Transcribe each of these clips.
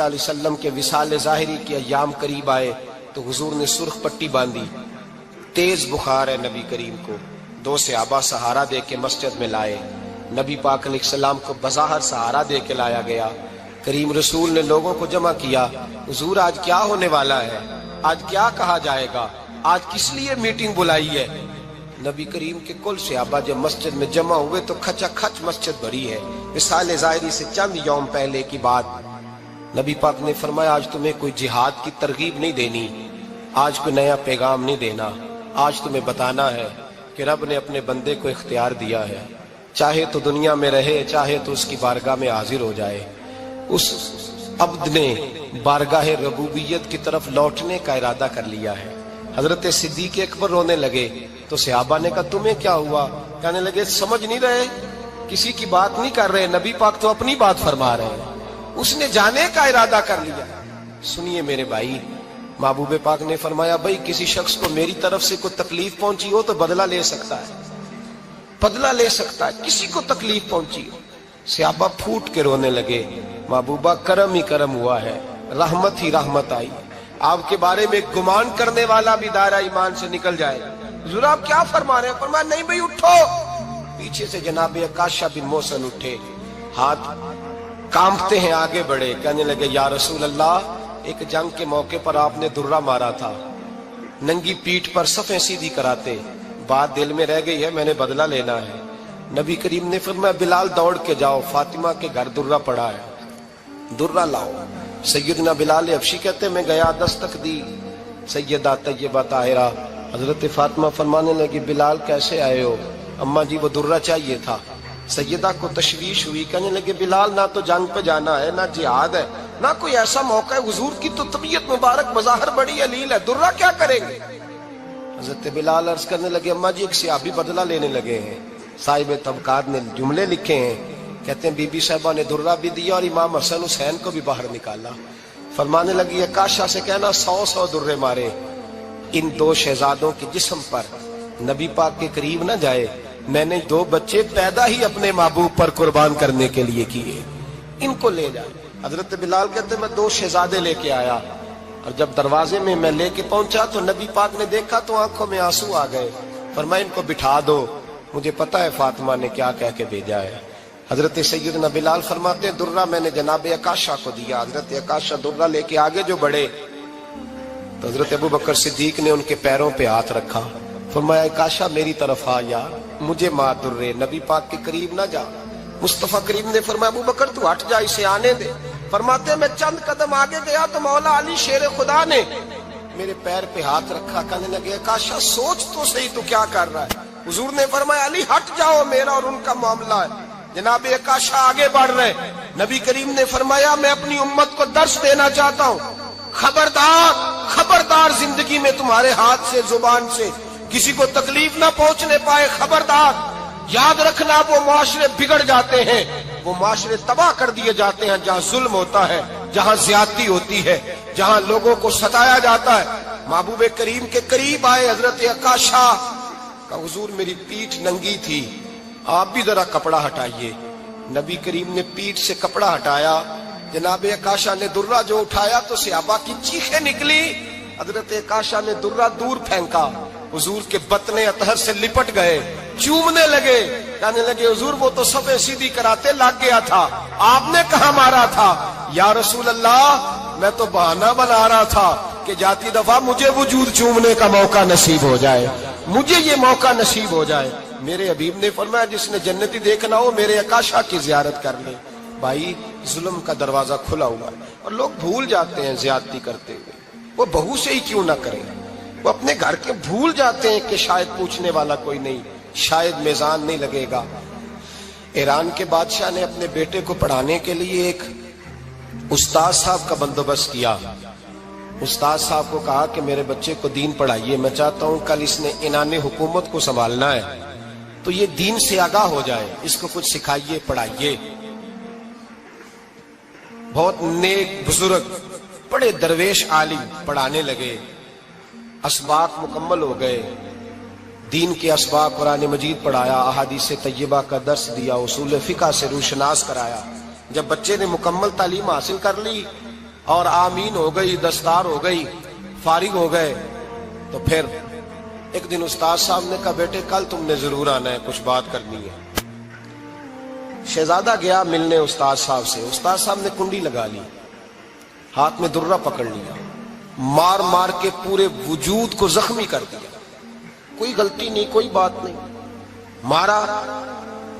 اللہ علیہ وسلم کے وصال ظاہری کے ایام قریب آئے تو حضور نے سرخ پٹی باندھی، تیز بخار ہے نبی کریم کو، 2 صحابہ سہارا دے کے مسجد میں لائے، نبی پاک علیہ السلام کو بظاہر سہارا دے کے لایا گیا۔ کریم رسول نے لوگوں کو جمع کیا، حضور آج کیا ہونے والا ہے، آج کیا کہا جائے گا، آج کس لیے میٹنگ بلائی ہے؟ نبی کریم کے کل صحابہ جب مسجد میں جمع ہوئے تو کھچا کھچ مسجد بھری ہے۔ وصال ظاہری سے چند یوم پہلے کی بات، نبی پاک نے فرمایا آج تمہیں کوئی جہاد کی ترغیب نہیں دینی، آج کوئی نیا پیغام نہیں دینا، آج تمہیں بتانا ہے کہ رب نے اپنے بندے کو اختیار دیا ہے، چاہے تو دنیا میں رہے، چاہے تو اس کی بارگاہ میں حاضر ہو جائے۔ اس عبد نے بارگاہ ربوبیت کی طرف لوٹنے کا ارادہ کر لیا ہے۔ حضرت صدیق اکبر رونے لگے تو صحابہ نے کہا تمہیں کیا ہوا؟ کہنے لگے سمجھ نہیں رہے، کسی کی بات نہیں کر رہے، نبی پاک تو اپنی بات فرما رہے ہیں، اس نے جانے کا ارادہ کر لیا۔ سنیے میرے بھائی، محبوب پاک نے فرمایا بھائی کسی شخص کو میری طرف سے کوئی تکلیف پہنچی ہو تو بدلہ لے سکتا ہے، بدلہ لے سکتا ہے، کسی کو تکلیف پہنچی ہو۔ صحابہ پھوٹ کے رونے لگے، محبوبہ کرم ہی کرم ہوا ہے، رحمت ہی رحمت آئی، آپ کے بارے میں گمان کرنے والا بھی دائرہ ایمان سے نکل جائے۔ حضور آپ کیا فرما رہے ہیں؟ فرمایا نہیں بھئی اٹھو۔ پیچھے سے جناب عکاشہ بن محصن اٹھے، ہاتھ کانپتے ہیں، آگے بڑھے، کہنے لگے یا رسول اللہ، ایک جنگ کے موقع پر آپ نے درہ مارا تھا، ننگی پیٹھ پر صفیں سیدھی کراتے، بات دل میں رہ گئی ہے، میں نے بدلہ لینا ہے۔ نبی کریم نے فرمایا بلال دوڑ کے جاؤ، فاطمہ کے گھر درہ پڑا ہے، درہ لاؤ۔ سیدنا بلال حبشی کہتے میں گیا، دستک دی، سیدہ طیبہ طاہرہ حضرت فاطمہ فرمانے لگی بلال کیسے آئے ہو؟ اماں جی وہ درہ چاہیے تھا۔ سیدہ کو تشویش ہوئی، کہنے لگے بلال نہ تو جنگ پہ جانا ہے، نہ جہاد ہے، نہ کوئی ایسا موقع ہے، حضور کی تو طبیعت مبارک بظاہر بڑی علیل ہے، درہ کیا کریں گے؟ حضرت بلال عرض کرنے لگے اماں جی ایک صحابی بدلہ لینے لگے ہیں، صاحب طبقات نے جملے لکھے ہیں، کہتے ہیں بی بی صاحبہ نے درہ بھی دیا اور امام حسن حسین کو بھی باہر نکالا۔ فرمانے لگی عکاشہ سے کہنا 100 درے مارے، ان 2 شہزادوں کے جسم پر نبی پاک کے قریب نہ جائے، میں نے 2 بچے پیدا ہی اپنے محبوب پر قربان کرنے کے لیے کیے، ان کو لے جائے۔ حضرت بلال کہتے میں 2 شہزادے لے کے آیا، اور جب دروازے میں میں لے کے پہنچا تو نبی پاک نے دیکھا تو آنکھوں میں آنسو آ گئے، فرمایا ان کو بٹھا دو، مجھے پتا ہے فاطمہ نے کیا کہہ کے بھیجا ہے۔ حضرت سیدنا بلال فرماتے ہیں درہ میں نے جناب عکاشہ کو دیا، حضرت عکاشہ درہ لے کے آگے جو بڑھے تو حضرت ابوبکر صدیق نے ان کے پیروں پہ ہاتھ رکھا، فرمایا عکاشہ میری طرف آ یار، مجھے مار درے، نبی پاک کے قریب نہ جا۔ مصطفیٰ کریم نے فرمایا ابوبکر تو ہٹ جا، اسے آنے دے۔ فرماتے ہیں میں چند قدم آگے گیا تو مولا علی شیر خدا نے میرے پیر پہ ہاتھ رکھا، کہنے لگے عکاشہ سوچ تو صحیح تو کیا کر رہا ہے؟ حضور نے فرمایا علی ہٹ جاؤ، میرا اور ان کا معاملہ ہے۔ جناب عکاشہ آگے بڑھ رہے، نبی کریم نے فرمایا میں اپنی امت کو درس دینا چاہتا ہوں، خبردار خبردار زندگی میں تمہارے ہاتھ سے زبان سے کسی کو تکلیف نہ پہنچنے پائے، خبردار یاد رکھنا وہ معاشرے بگڑ جاتے ہیں، وہ معاشرے تباہ کر دیے جاتے ہیں جہاں ظلم ہوتا ہے، جہاں زیادتی ہوتی ہے، جہاں لوگوں کو ستایا جاتا ہے۔ محبوب کریم کے قریب آئے حضرت عکاشہ کہ حضور میری پیٹھ ننگی تھی، آپ بھی ذرا کپڑا ہٹائیے۔ نبی کریم نے پیٹھ سے کپڑا ہٹایا، جناب عکاشہ نے درہ جو اٹھایا تو صحابہ کی چیخیں نکلی، حضرت عکاشہ نے درہ دور پھینکا، حضور کے بطن اطہر سے لپٹ گئے، چومنے لگے، کہنے لگے حضور وہ تو صفیں سیدھی کراتے لگ گیا تھا، آپ نے کہاں مارا تھا؟ یا رسول اللہ میں تو بہانہ بنا رہا تھا کہ جاتی دفعہ مجھے وجود چومنے کا موقع نصیب ہو جائے، مجھے یہ موقع نصیب ہو جائے۔ میرے حبیب نے فرمایا جس نے جنتی دیکھنا ہو میرے عکاشہ کی زیارت کر لے۔ بھائی ظلم کا دروازہ کھلا ہوا ہے اور لوگ بھول جاتے ہیں زیادتی کرتے ہوئے، وہ بہو سے ہی کیوں نہ کریں، وہ اپنے گھر کے بھول جاتے ہیں کہ شاید پوچھنے والا کوئی نہیں، شاید میزان نہیں لگے گا۔ ایران کے بادشاہ نے اپنے بیٹے کو پڑھانے کے لیے ایک استاد صاحب کا بندوبست کیا۔ استاد صاحب کو کہا کہ میرے بچے کو دین پڑھائیے، میں چاہتا ہوں کل اس نے عنان حکومت کو سنبھالنا ہے تو یہ دین سے آگاہ ہو جائے، اس کو کچھ سکھائیے پڑھائیے۔ بہت نیک بزرگ بڑے درویش عالم پڑھانے لگے، اسباق مکمل ہو گئے، دین کے اسباق قرآن مجید پڑھایا، احادیث طیبہ کا درس دیا، اصول فقہ سے روشناس کرایا۔ جب بچے نے مکمل تعلیم حاصل کر لی اور آمین ہو گئی، دستار ہو گئی، فارغ ہو گئے، تو پھر ایک دن استاد صاحب نے کہا بیٹے کل تم نے ضرور آنا ہے، کچھ بات کرنی ہے۔ شہزادہ گیا ملنے استاد صاحب سے، استاد صاحب نے کنڈی لگا لی، ہاتھ میں درہ پکڑ لیا، مار مار کے پورے وجود کو زخمی کر دیا، کوئی غلطی نہیں، کوئی بات نہیں، مارا۔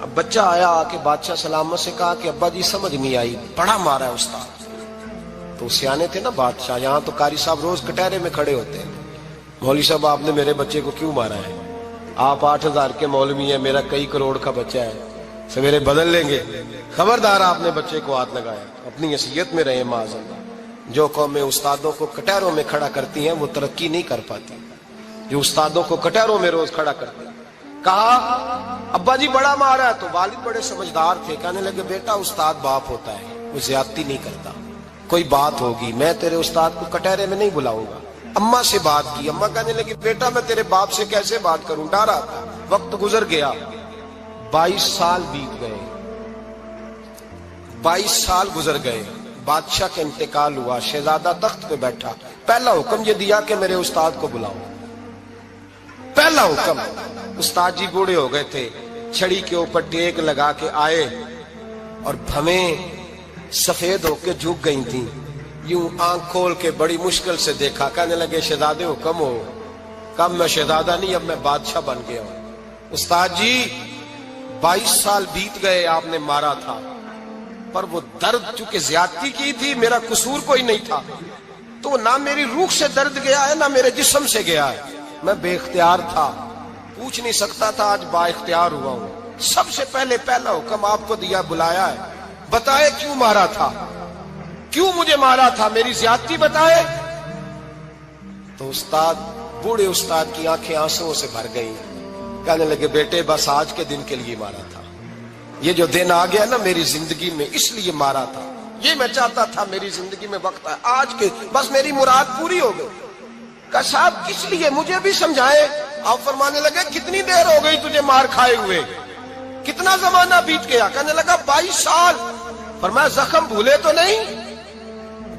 اب بچہ آیا آ کے بادشاہ سلامت سے کہا کہ ابا جی سمجھ نہیں آئی، بڑا مارا ہے استاد۔ تو سیانے تھے نا بادشاہ، یہاں تو قاری صاحب روز کٹہرے میں کھڑے ہوتے ہیں، مولوی صاحب آپ نے میرے بچے کو کیوں مارا ہے؟ آپ 8,000 کے مولوی ہیں، میرا کئی کروڑ کا بچہ ہے، سویرے بدل لیں گے، خبردار آپ نے بچے کو ہاتھ لگایا۔ اپنی حیثیت میں رہے معاذ اللہ۔ جو قومیں استادوں کو کٹہروں میں کھڑا کرتی ہیں وہ ترقی نہیں کر پاتی، جو استادوں کو کٹہروں میں روز کھڑا کرتے ہیں۔ کہا ابا جی بڑا مارا ہے، تو والد بڑے سمجھدار تھے، کہنے لگے بیٹا استاد باپ ہوتا ہے، وہ زیادتی نہیں کرتا، کوئی بات ہوگی میں تیرے استاد کو کٹہرے میں نہیں بلاؤں گا۔ اماں سے بات کی، اماں کہنے لگی بیٹا میں تیرے باپ سے کیسے بات کروں، ڈرا تھا۔ وقت گزر گیا، 22 سال بیت گئے، 22 سال گزر گئے، بادشاہ کا انتقال ہوا، شہزادہ تخت پہ بیٹھا، پہلا حکم یہ دیا کہ میرے استاد کو بلاؤ، پہلا حکم۔ استاد جی بوڑھے ہو گئے تھے، چھڑی کے اوپر ٹیک لگا کے آئے اور بھویں سفید ہو کے جھک گئی تھیں، یوں آنکھ کھول کے بڑی مشکل سے دیکھا، کہنے لگے شہزادے حکم ہو۔ کب میں شہزادہ نہیں، اب میں بادشاہ بن گیا ہوں۔ استاد جی 22 سال بیت گئے، آپ نے مارا تھا، پر وہ درد چونکہ زیادتی کی تھی، میرا قصور کوئی نہیں تھا، تو نہ میری روح سے درد گیا ہے نہ میرے جسم سے گیا ہے، میں بے اختیار تھا، پوچھ نہیں سکتا تھا، آج با اختیار ہوا ہوں۔ سب سے پہلے پہلا حکم آپ کو دیا، بلایا ہے، بتائے کیوں مارا تھا، کیوں مجھے مارا تھا، میری زیادتی بتائے۔ تو استاد، بوڑھے استاد کی آنکھیں آنسوؤں سے بھر گئیں، کہنے لگے بیٹے بس آج کے دن کے لیے مارا تھا، یہ جو دن آ گیا نا میری زندگی میں اس لیے مارا تھا، یہ میں چاہتا تھا میری زندگی میں وقت ہے، آج کے بس میری مراد پوری ہو گئی۔ کہا صاحب کس لیے، مجھے بھی سمجھائے۔ آپ فرمانے لگے کتنی دیر ہو گئی تجھے مار کھائے ہوئے، کتنا زمانہ بیت گیا؟ کہنے لگا 22 سال۔ فرمایا زخم بھولے تو نہیں،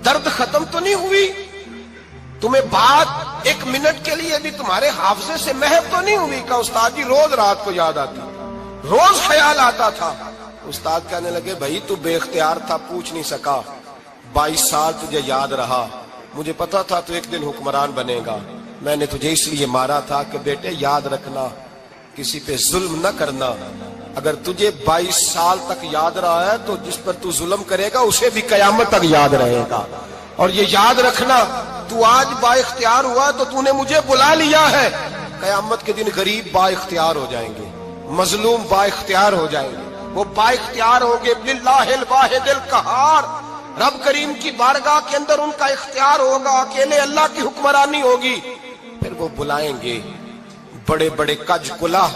درد ختم تو نہیں ہوئی، تمہیں بات 1 منٹ کے لیے بھی تمہارے حافظے سے محو تو نہیں ہوئی؟ کہا استاد جی روز رات کو یاد آتی، روز خیال آتا تھا۔ استاد کہنے لگے بھائی تو بے اختیار تھا، پوچھ نہیں سکا، 22 سال تجھے یاد رہا، مجھے پتا تھا تو ایک دن حکمران بنے گا، میں نے تجھے اس لیے مارا تھا کہ بیٹے یاد رکھنا، کسی پہ ظلم نہ کرنا، اگر تجھے 22 سال تک یاد رہا ہے تو جس پر تو ظلم کرے گا اسے بھی قیامت تک یاد رہے گا، اور یہ یاد رکھنا تو آج با اختیار ہوا تو تو نے مجھے بلا لیا ہے، قیامت کے دن غریب با اختیار ہو جائیں گے، مظلوم با اختیار ہو جائیں گے، وہ با اختیار ہوں گے للہ الواحد القہار، رب کریم کی بارگاہ کے اندر ان کا اختیار ہوگا، اکیلے اللہ کی حکمرانی ہوگی، پھر وہ بلائیں گے بڑے بڑے کج کلا،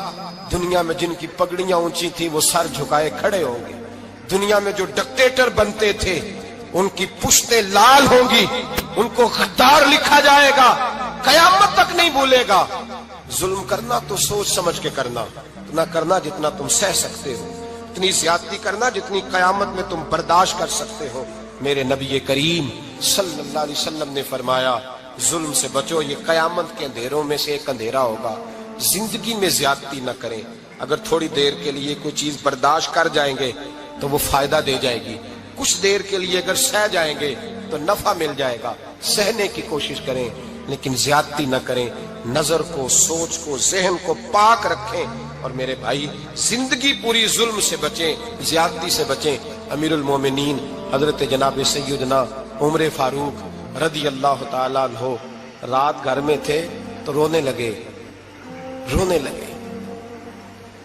دنیا میں جن کی پگڑیاں اونچی تھی وہ سر جھکائے کھڑے ہوں گے، دنیا میں جو ڈکٹیٹر بنتے تھے ان کی پشتیں لال ہوں گی، ان کو غدار لکھا جائے گا، قیامت تک نہیں بھولے گا۔ ظلم کرنا تو سوچ سمجھ کے کرنا، اتنا کرنا جتنا تم سہ سکتے ہو، اتنی زیادتی کرنا جتنی قیامت میں تم برداشت کر سکتے ہو۔ میرے نبی کریم صلی اللہ علیہ وسلم نے فرمایا ظلم سے بچو، یہ قیامت کے اندھیروں میں سے ایک اندھیرا ہوگا، زندگی میں زیادتی نہ کریں، اگر تھوڑی دیر کے لیے کوئی چیز برداشت کر جائیں گے تو وہ فائدہ دے جائے گی، کچھ دیر کے لیے اگر سہ جائیں گے تو نفع مل جائے گا، سہنے کی کوشش کریں لیکن زیادتی نہ کریں، نظر کو، سوچ کو، ذہن کو پاک رکھیں، اور میرے بھائی زندگی پوری ظلم سے بچیں، زیادتی سے بچیں۔ امیر المومنین حضرت جناب سیدنا عمر فاروق رضی اللہ تعالیٰ عنہ رات گھر میں تھے تو رونے لگے،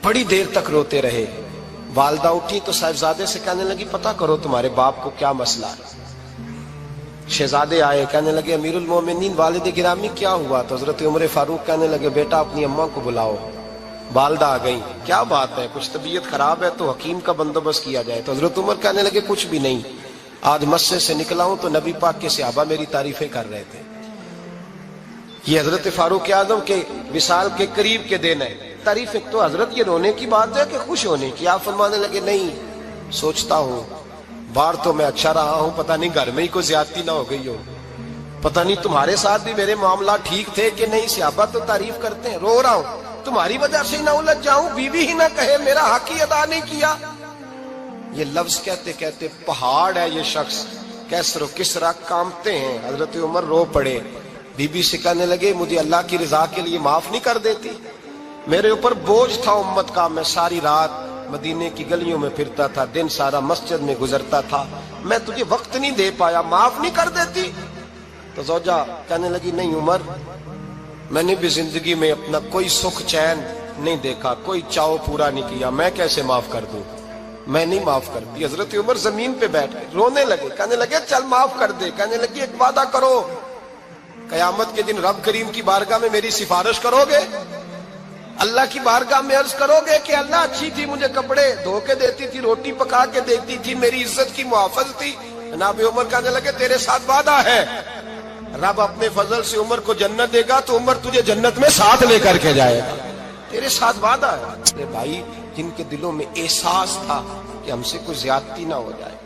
بڑی دیر تک روتے رہے، والدہ اٹھی تو صاحبزادے سے کہنے لگی پتہ کرو تمہارے باپ کو کیا مسئلہ ہے۔ شہزادے آئے، کہنے لگے امیر المومنین والد گرامی کیا ہوا؟ تو حضرت عمر فاروق کہنے لگے بیٹا اپنی اماں کو بلاؤ۔ والدہ آ گئی، کیا بات ہے، کچھ طبیعت خراب ہے تو حکیم کا بندوبست کیا جائے۔ تو حضرت عمر کہنے لگے کچھ بھی نہیں، آج مسجد سے نکلا ہوں تو نبی پاک کے صحابہ میری تعریفیں کر رہے تھے۔ یہ حضرت فاروق اعظم کے وصال کے قریب کے دن ہے، تعریفیں تو حضرت یہ رونے کی بات ہے کہ خوش ہونے کی؟ آپ فرمانے لگے نہیں، سوچتا ہوں باہر تو میں اچھا رہا ہوں، پتہ نہیں گھر میں ہی کوئی زیادتی نہ ہو گئی ہو، پتہ نہیں تمہارے ساتھ بھی میرے معاملات ٹھیک تھے کہ نہیں، صحابہ تو تعریف کرتے ہیں، رو رہا ہوں تمہاری وجہ سے نہ الجھ جاؤں، بیوی ہی نہ کہے میرا حق ہی ادا نہیں کیا۔ یہ لفظ کہتے کہتے پہاڑ ہے یہ شخص، کیسر و کسرا کانپتے ہیں۔ حضرت عمر رو پڑے، بی بی سے کہنے لگے مجھے اللہ کی رضا کے لیے معاف نہیں کر دیتی؟ میرے اوپر بوجھ تھا امت کا، میں ساری رات مدینے کی گلیوں میں پھرتا تھا، دن سارا مسجد میں گزرتا تھا، میں تجھے وقت نہیں دے پایا، معاف نہیں کر دیتی؟ تو زوجہ کہنے لگی نہیں عمر، میں نے بھی زندگی میں اپنا کوئی سکھ چین نہیں دیکھا، کوئی چاؤ پورا نہیں کیا، میں کیسے معاف کر دوں، میں نہیں معاف کرتی۔ حضرت عمر زمین پہ بیٹھ گئے، رونے لگے، کہنے لگے چل معاف کر دے۔ کہنے لگی ایک وعدہ کرو، قیامت کے دن رب کریم کی بارگاہ میں میری سفارش کرو گے، اللہ کی بارگاہ میں عرض کرو گے کہ اللہ اچھی تھی، مجھے کپڑے دھو کے دیتی تھی، روٹی پکا کے دیتی تھی، میری عزت کی محافظ تھی؟ جناب عمر کہنے لگے تیرے ساتھ وعدہ ہے، رب اپنے فضل سے عمر کو جنت دے گا تو عمر تجھے جنت میں ساتھ لے کر کے جائے گا، تیرے ساتھ وعدہ ہے۔ میرے بھائی جن کے دلوں میں احساس تھا کہ ہم سے کوئی زیادتی نہ ہو جائے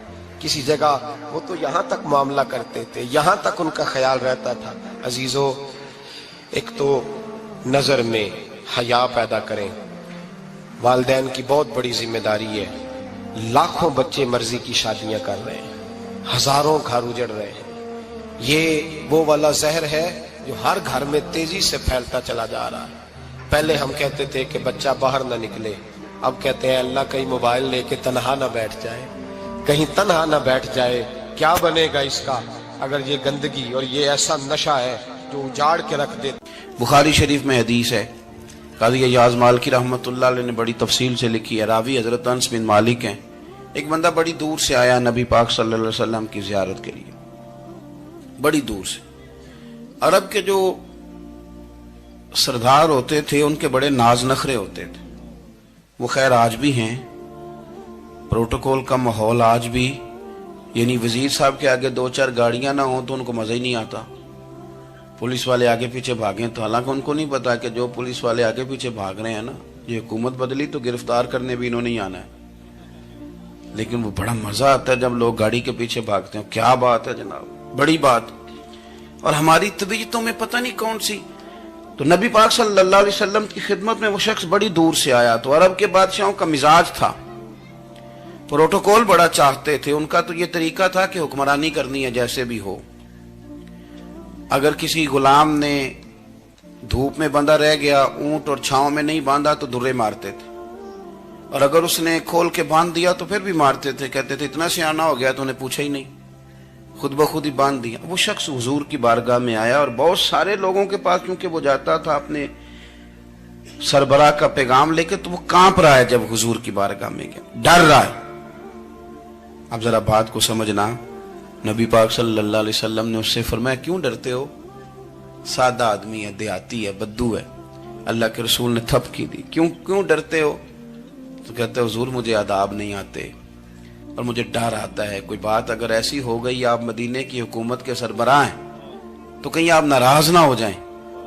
کسی جگہ، وہ تو یہاں تک معاملہ کرتے تھے، یہاں تک ان کا خیال رہتا تھا۔ عزیزو، ایک تو نظر میں حیا پیدا کریں، والدین کی بہت بڑی ذمہ داری ہے۔ لاکھوں بچے مرضی کی شادیاں کر رہے ہیں، ہزاروں گھر اجڑ رہے ہیں، یہ وہ والا زہر ہے جو ہر گھر میں تیزی سے پھیلتا چلا جا رہا ہے۔ پہلے ہم کہتے تھے کہ بچہ باہر نہ نکلے، اب کہتے ہیں اللہ کہیں موبائل لے کے تنہا نہ بیٹھ جائے، کہیں تنہا نہ بیٹھ جائے، کیا بنے گا اس کا اگر یہ گندگی اور یہ ایسا نشہ ہے جو اجاڑ کے رکھ دے۔ بخاری شریف میں حدیث ہے، قاضی ایاز مالکی رحمۃ اللہ علیہ نے بڑی تفصیل سے لکھی ہے، راوی حضرت انس بن مالک ہیں۔ ایک بندہ بڑی دور سے آیا نبی پاک صلی اللہ علیہ وسلم کی زیارت کے لیے، بڑی دور سے۔ عرب کے جو سردار ہوتے تھے ان کے بڑے ناز نخرے ہوتے تھے، وہ خیر آج بھی ہیں، پروٹوکول کا ماحول آج بھی، یعنی وزیر صاحب کے آگے دو چار گاڑیاں نہ ہوں تو ان کو مزہ ہی نہیں آتا، پولیس والے آگے پیچھے بھاگیں تو حالانکہ ان کو نہیں پتا کہ جو پولیس والے آگے پیچھے بھاگ رہے ہیں نا، یہ حکومت بدلی تو گرفتار کرنے بھی انہوں نے ہی آنا ہے، لیکن وہ بڑا مزہ آتا ہے جب لوگ گاڑی کے پیچھے بھاگتے ہیں، کیا بات ہے جناب، بڑی بات۔ اور ہماری طبیعتوں میں پتہ نہیں کون سی، تو نبی پاک صلی اللہ علیہ وسلم کی خدمت میں وہ شخص بڑی دور سے آیا، تو عرب کے بادشاہوں کا مزاج تھا، پروٹوکول بڑا چاہتے تھے، ان کا تو یہ طریقہ تھا کہ حکمرانی کرنی ہے جیسے بھی ہو۔ اگر کسی غلام نے دھوپ میں بندھا رہ گیا، اونٹ اور چھاؤں میں نہیں باندھا تو درے مارتے تھے، اور اگر اس نے کھول کے باندھ دیا تو پھر بھی مارتے تھے، کہتے تھے اتنا سیانا ہو گیا تو انہیں پوچھا ہی نہیں، خود بخود ہی باندھ دیا۔ وہ شخص حضور کی بارگاہ میں آیا اور بہت سارے لوگوں کے پاس کیونکہ وہ جاتا تھا اپنے سربراہ کا پیغام لے کے، تو وہ کانپ رہا ہے جب حضور کی بارگاہ میں گیا، ڈر رہا ہے۔ اب ذرا بات کو سمجھنا، نبی پاک صلی اللہ علیہ وسلم نے اس سے فرمایا کیوں ڈرتے ہو، سادہ آدمی ہے، دیہاتی ہے، بدو ہے۔ اللہ کے رسول نے تھپ کی دی، کیوں ڈرتے ہو؟ تو کہتے حضور مجھے آداب نہیں آتے اور مجھے ڈر آتا ہے، کوئی بات اگر ایسی ہو گئی، آپ مدینے کی حکومت کے سربراہ ہیں، تو کہیں آپ ناراض نہ ہو جائیں۔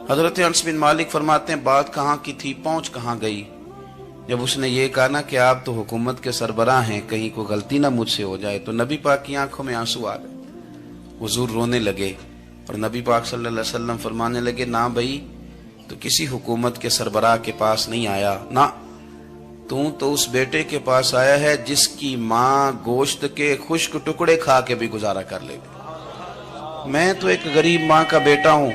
حضرت انس بن مالک فرماتے ہیں بات کہاں کی تھی، پہنچ کہاں گئی؟ جب اس نے یہ کہا نا کہ آپ تو حکومت کے سربراہ ہیں، کہیں کوئی غلطی نہ مجھ سے ہو جائے، تو نبی پاک کی آنکھوں میں آنسو آ گئے، حضور رونے لگے، اور نبی پاک صلی اللہ علیہ وسلم فرمانے لگے نہ بھائی، تو کسی حکومت کے سربراہ کے پاس نہیں آیا، نہ تو اس بیٹے کے پاس آیا ہے جس کی ماں گوشت کے خشک ٹکڑے کھا کے بھی گزارا کر لے گی۔ میں تو ایک غریب ماں کا بیٹا ہوں۔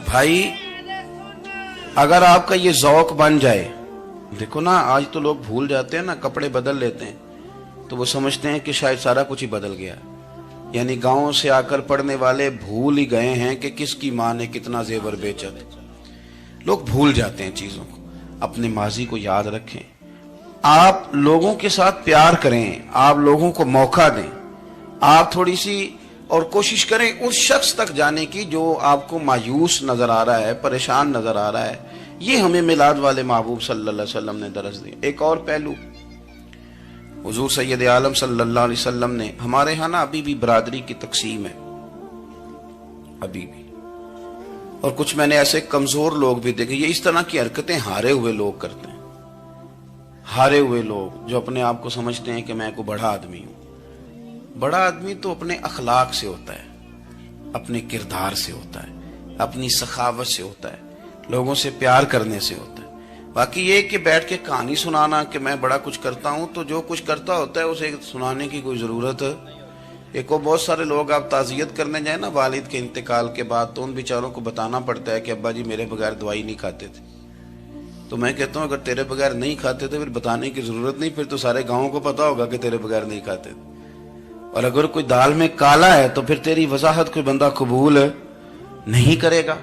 بھائی اگر آپ کا یہ ذوق بن جائے، دیکھو نا آج تو لوگ بھول جاتے ہیں نا، کپڑے بدل لیتے ہیں تو وہ سمجھتے ہیں کہ شاید سارا کچھ ہی بدل گیا، یعنی گاؤں سے آ کر پڑھنے والے بھول ہی گئے ہیں کہ کس کی ماں نے کتنا زیور بیچا تھا۔ لوگ بھول جاتے ہیں چیزوں کو، اپنے ماضی کو یاد رکھیں، آپ لوگوں کے ساتھ پیار کریں، آپ لوگوں کو موقع دیں، آپ تھوڑی سی اور کوشش کریں اس شخص تک جانے کی جو آپ کو مایوس نظر آ رہا ہے، پریشان نظر آ رہا ہے۔ یہ ہمیں میلاد والے محبوب صلی اللہ علیہ وسلم نے درس دی۔ ایک اور پہلو، حضور سید عالم صلی اللہ علیہ وسلم نے، ہمارے ہاں نا ابھی بھی برادری کی تقسیم ہے، ابھی بھی اور کچھ میں نے ایسے کمزور لوگ بھی دیکھے. یہ اس طرح کی حرکتیں ہارے ہوئے لوگ کرتے ہیں. ہارے ہوئے لوگ جو اپنے آپ کو سمجھتے ہیں کہ میں کوئی بڑا آدمی ہوں. بڑا آدمی تو اپنے اخلاق سے ہوتا ہے, اپنے کردار سے ہوتا ہے, اپنی سخاوت سے ہوتا ہے, لوگوں سے پیار کرنے سے ہوتا ہے. باقی یہ کہ بیٹھ کے کہانی سنانا کہ میں بڑا کچھ کرتا ہوں, تو جو کچھ کرتا ہوتا ہے اسے سنانے کی کوئی ضرورت. ایک اور بہت سارے لوگ آپ تعزیت کرنے جائیں نا والد کے انتقال کے بعد, تو ان بیچاروں کو بتانا پڑتا ہے کہ ابا جی میرے بغیر دوائی نہیں کھاتے تھے. تو میں کہتا ہوں اگر تیرے بغیر نہیں کھاتے تھے پھر بتانے کی ضرورت نہیں, پھر تو سارے گاؤں کو پتا ہوگا کہ تیرے بغیر نہیں کھاتے تھے. اور اگر کوئی دال میں کالا ہے تو پھر تیری وضاحت کوئی بندہ قبول نہیں کرے گا.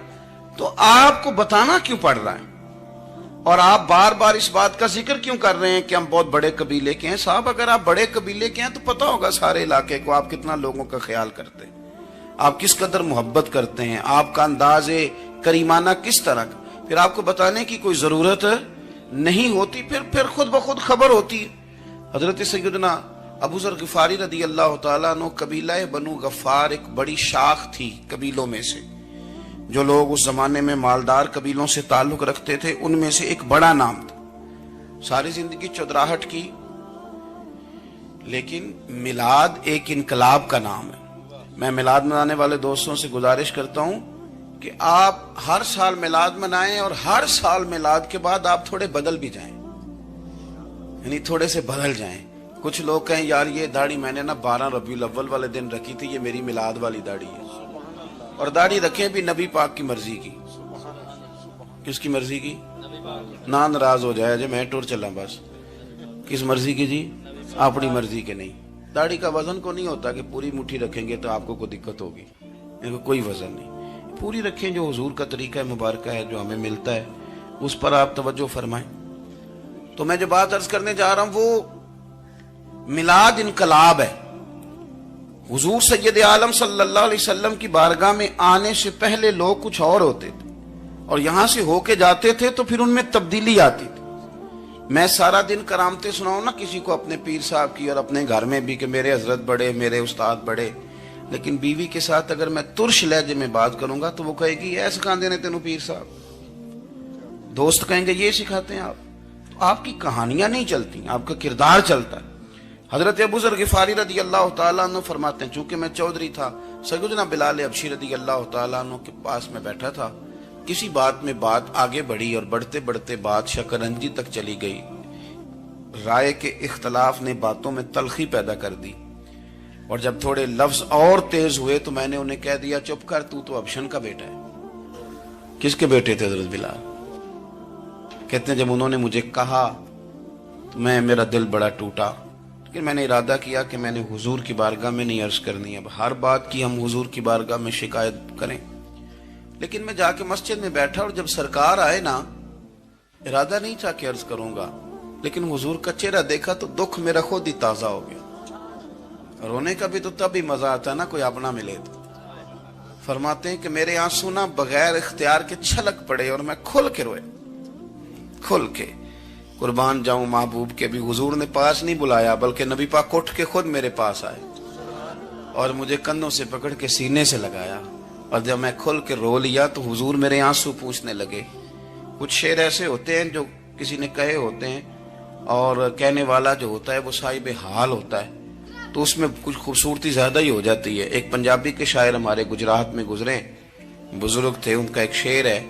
تو آپ کو بتانا کیوں پڑ رہا ہے, اور آپ بار بار اس بات کا ذکر کیوں کر رہے ہیں کہ ہم بہت بڑے قبیلے کے ہیں؟ صاحب اگر آپ بڑے قبیلے کے ہیں تو پتا ہوگا سارے علاقے کو آپ کتنا لوگوں کا خیال کرتے ہیں, آپ کس قدر محبت کرتے ہیں, آپ کا انداز کریمانہ کس طرح کا. پھر آپ کو بتانے کی کوئی ضرورت نہیں ہوتی, پھر خود بخود خبر ہوتی ہے. حضرت سیدنا ابو ذر غفاری رضی اللہ تعالیٰ عنہ, قبیلہ بنو غفار ایک بڑی شاخ تھی قبیلوں میں سے. جو لوگ اس زمانے میں مالدار قبیلوں سے تعلق رکھتے تھے ان میں سے ایک بڑا نام تھا. ساری زندگی چودراہٹ کی, لیکن میلاد ایک انقلاب کا نام ہے. میں میلاد منانے والے دوستوں سے گزارش کرتا ہوں کہ آپ ہر سال میلاد منائیں, اور ہر سال میلاد کے بعد آپ تھوڑے بدل بھی جائیں, یعنی تھوڑے سے بدل جائیں. کچھ لوگ کہیں یار یہ داڑھی میں نے نا 12 ربیع الاول والے دن رکھی تھی, یہ میری میلاد والی داڑھی ہے. اور داڑھی رکھیں بھی نبی پاک کی مرضی کی. کس کی مرضی کی؟ نہ ناراض ہو جائے جی میں ٹور چلا بس. کس مرضی کی جی؟ اپنی مرضی کے نہیں. داڑھی کا وزن کو نہیں ہوتا کہ پوری مٹھی رکھیں گے تو آپ کو کوئی دقت ہوگی, کوئی وزن نہیں. پوری رکھیں, جو حضور کا طریقہ مبارکہ ہے جو ہمیں ملتا ہے اس پر آپ توجہ فرمائیں. تو میں جو بات عرض کرنے جا رہا ہوں وہ میلاد انقلاب ہے. حضور سید عالم صلی اللہ علیہ وسلم کی بارگاہ میں آنے سے پہلے لوگ کچھ اور ہوتے تھے, اور یہاں سے ہو کے جاتے تھے تو پھر ان میں تبدیلی آتی تھی. میں سارا دن کرامتیں سناؤں نا کسی کو اپنے پیر صاحب کی, اور اپنے گھر میں بھی کہ میرے حضرت بڑے, میرے استاد بڑے, لیکن بیوی کے ساتھ اگر میں ترش لہجے میں بات کروں گا تو وہ کہے گی ایسے سکھاندے نے تینوں پیر صاحب. دوست کہیں گے یہ سکھاتے ہیں آپ. تو آپ کی کہانیاں نہیں چلتی, آپ کا کردار چلتا ہے. حضرت ابو ذر غفاری رضی اللہ تعالیٰ عنہ فرماتے ہیں چونکہ میں چودھری تھا, سیدنا بلال حبشی رضی اللہ تعالیٰ عنہ کے پاس میں بیٹھا تھا. کسی بات میں بات آگے بڑھی اور بڑھتے بڑھتے بات شکنجی تک چلی گئی. رائے کے اختلاف نے باتوں میں تلخی پیدا کر دی, اور جب تھوڑے لفظ اور تیز ہوئے تو میں نے انہیں کہہ دیا چپ کر, تو ابشن کا بیٹا ہے. کس کے بیٹے تھے حضرت بلال؟ کہتے ہیں جب انہوں نے مجھے کہا تو میرا دل بڑا ٹوٹا, لیکن میں نے ارادہ کیا کہ میں نے حضور کی بارگاہ میں نہیں عرض کرنی. اب ہر بات کی ہم حضور کی بارگاہ میں شکایت کریں. لیکن میں جا کے مسجد میں بیٹھا, اور جب سرکار آئے نا, ارادہ نہیں تھا کہ عرض کروں گا, لیکن حضور کا چہرہ دیکھا تو دکھ میرا خود ہی تازہ ہو گیا. رونے کا بھی تو تب ہی مزہ آتا ہے نا کوئی اپنا ملے تو. فرماتے ہیں کہ میرے آنسو نہ بغیر اختیار کے چھلک پڑے, اور میں کھل کے روئے, کھل کے. قربان جاؤں محبوب کے بھی حضور نے پاس نہیں بلایا, بلکہ نبی پاک اٹھ کے خود میرے پاس آئے اور مجھے کندھوں سے پکڑ کے سینے سے لگایا. اور جب میں کھل کے رو لیا تو حضور میرے آنسو پوچھنے لگے. کچھ شعر ایسے ہوتے ہیں جو کسی نے کہے ہوتے ہیں, اور کہنے والا جو ہوتا ہے وہ صاحب حال ہوتا ہے, تو اس میں کچھ خوبصورتی زیادہ ہی ہو جاتی ہے. ایک پنجابی کے شاعر ہمارے گجرات میں گزرے, بزرگ تھے, ان کا ایک شعر ہے,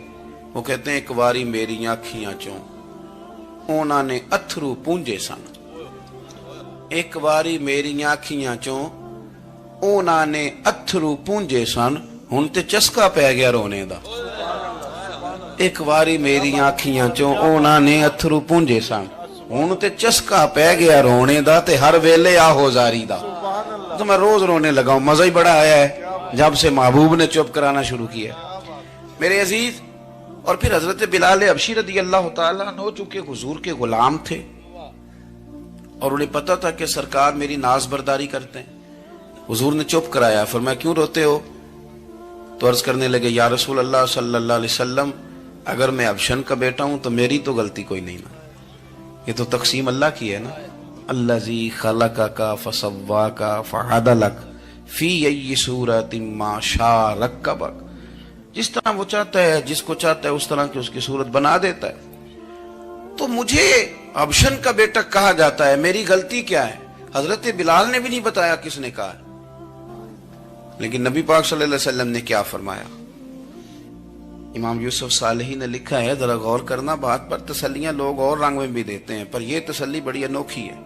وہ کہتے ہیں ایک واری میری آنکھیاں چوں اونا نے اتھرو پونجے سن. ایک واری میری آنکھیاں چوں اونا نے اتھرو پونجے سن, ہن تے چسکا پہ گیا رونے دا. ایک واری میری آنکھیاں چوں اونا نے اتھرو پونجے سن, ہن تے چسکا پہ گیا رونے دا, تے ہر ویلے آہو زاری دا. تو میں روز رونے لگا ہوں, مزہ ہی بڑا آیا ہے جب سے محبوب نے چپ کرانا شروع کیا میرے عزیز. اور پھر حضرت بلال حبشی رضی اللہ تعالیٰ عنہ چونکہ حضور کے غلام تھے, اور انہیں پتا تھا کہ سرکار میری ناز برداری کرتے ہیں, حضور نے چپ کرایا. فرمایا کیوں روتے ہو؟ تو عرض کرنے لگے یا رسول اللہ صلی اللہ علیہ وسلم, اگر میں ابشن کا بیٹا ہوں تو میری تو غلطی کوئی نہیں نا, یہ تو تقسیم اللہ کی ہے نا. الذی خلقک فسواک فعدلک فی ای صورت ما شاء رکبک. جس طرح وہ چاہتا ہے، جس کو چاہتا ہے اس طرح کی اس کی صورت بنا دیتا ہے. تو مجھے ابشن کا بیٹا کہا جاتا ہے، میری غلطی کیا ہے؟ حضرت بلال نے بھی نہیں بتایا کس نے کہا ہے. لیکن نبی پاک صلی اللہ علیہ وسلم نے کیا فرمایا؟ امام یوسف صالحی نے لکھا ہے، ذرا غور کرنا بات پر. تسلیاں لوگ اور رنگ میں بھی دیتے ہیں، پر یہ تسلی بڑی انوکھی ہے.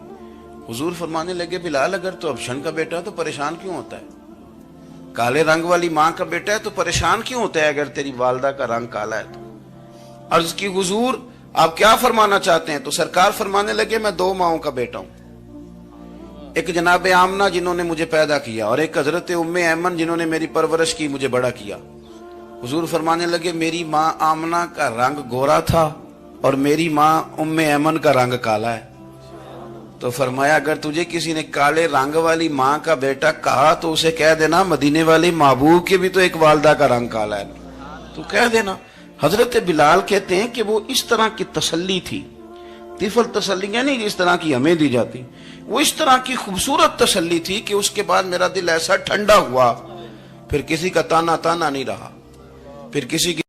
حضور فرمانے لگے، بلال اگر تو ابشن کا بیٹا ہے تو پریشان کیوں ہوتا ہے؟ کالے رنگ والی ماں کا بیٹا ہے تو پریشان کیوں ہوتا ہے اگر تیری والدہ کا رنگ کالا ہے تو؟ عرض کی حضور آپ کیا فرمانا چاہتے ہیں؟ تو سرکار فرمانے لگے، میں دو ماؤں کا بیٹا ہوں. ایک جناب آمنہ جنہوں نے مجھے پیدا کیا، اور ایک حضرت ام ایمن جنہوں نے میری پرورش کی، مجھے بڑا کیا. حضور فرمانے لگے، میری ماں آمنہ کا رنگ گورا تھا اور میری ماں ام ایمن کا رنگ کالا ہے. تو فرمایا اگر تجھے کسی نے کالے رنگ والی ماں کا بیٹا کہا تو اسے کہہ دینا مدینے والے محبوب کے بھی تو ایک والدہ کا رنگ کالا ہے، تو کہہ دینا. حضرت بلال کہتے ہیں کہ وہ اس طرح کی تسلی تھی، طفل تسلیاں نہیں جس طرح کی ہمیں دی جاتی، وہ اس طرح کی خوبصورت تسلی تھی کہ اس کے بعد میرا دل ایسا ٹھنڈا ہوا، پھر کسی کا تانا نہیں رہا، پھر کسی کی